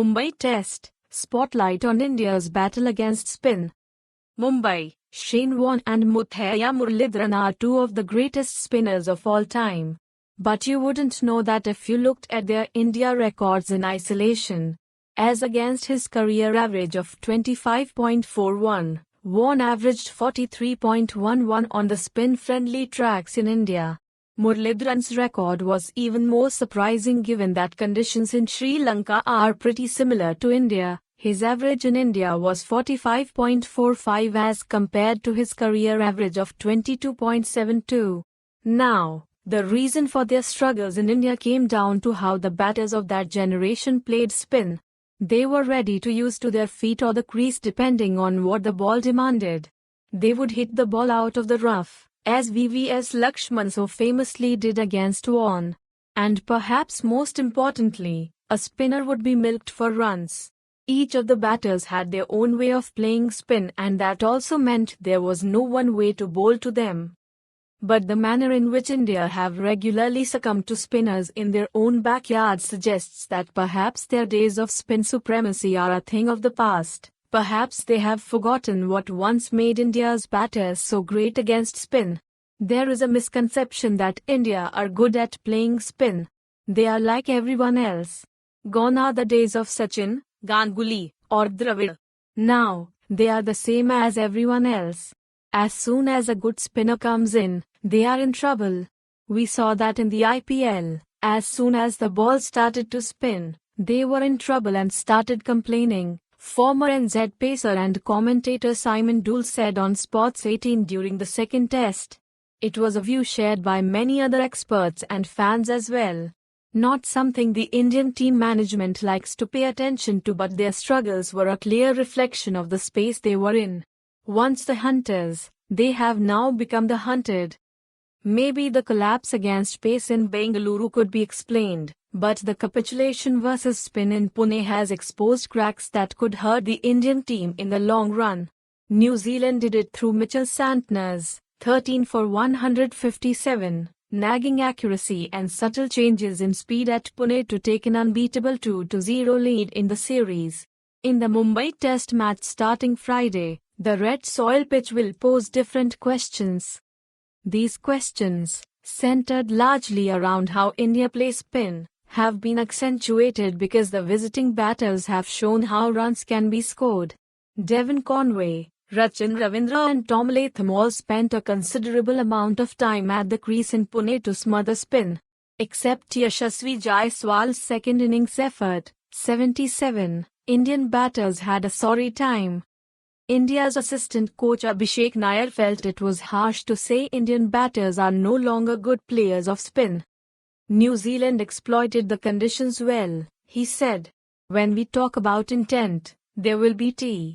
Mumbai Test, spotlight on India's battle against spin. Mumbai, Shane Warne and Muthiah Muralidharan are two of the greatest spinners of all time. But you wouldn't know that if you looked at their India records in isolation. As against his career average of 25.41, Warne averaged 43.11 on the spin-friendly tracks in India. Muralidharan's record was even more surprising given that conditions in Sri Lanka are pretty similar to India. His average in India was 45.45 as compared to his career average of 22.72. Now, the reason for their struggles in India came down to how the batters of that generation played spin. They were ready to use to their feet or the crease depending on what the ball demanded. They would hit the ball out of the rough, as VVS Lakshman so famously did against Warne. And perhaps most importantly, a spinner would be milked for runs. Each of the batters had their own way of playing spin, and that also meant there was no one way to bowl to them. But the manner in which India have regularly succumbed to spinners in their own backyard suggests that perhaps their days of spin supremacy are a thing of the past. Perhaps they have forgotten what once made India's batters so great against spin. There is a misconception that India are good at playing spin. They are like everyone else. Gone are the days of Sachin, Ganguly, or Dravid. Now, they are the same as everyone else. As soon as a good spinner comes in, they are in trouble. We saw that in the IPL. As soon as the ball started to spin, they were in trouble and started complaining. Former NZ pacer and commentator Simon Dool said on Sports 18 during the second test. It was a view shared by many other experts and fans as well. Not something the Indian team management likes to pay attention to, but their struggles were a clear reflection of the space they were in. Once the hunters, they have now become the hunted. Maybe the collapse against pace in Bengaluru could be explained, but the capitulation versus spin in Pune has exposed cracks that could hurt the Indian team in the long run. New Zealand did it through Mitchell Santner's 13 for 157, nagging accuracy and subtle changes in speed at Pune to take an unbeatable 2-0 lead in the series. In the Mumbai Test match starting Friday, the red soil pitch will pose different questions. These questions, centered largely around how India plays spin, have been accentuated because the visiting batters have shown how runs can be scored. Devon Conway, Rachin Ravindra and Tom Latham all spent a considerable amount of time at the crease in Pune to smother spin. Except Yashasvi Jaiswal's second innings effort, 77, Indian batters had a sorry time. India's assistant coach Abhishek Nair felt it was harsh to say Indian batters are no longer good players of spin. New Zealand exploited the conditions well, he said. When we talk about intent, there will be T.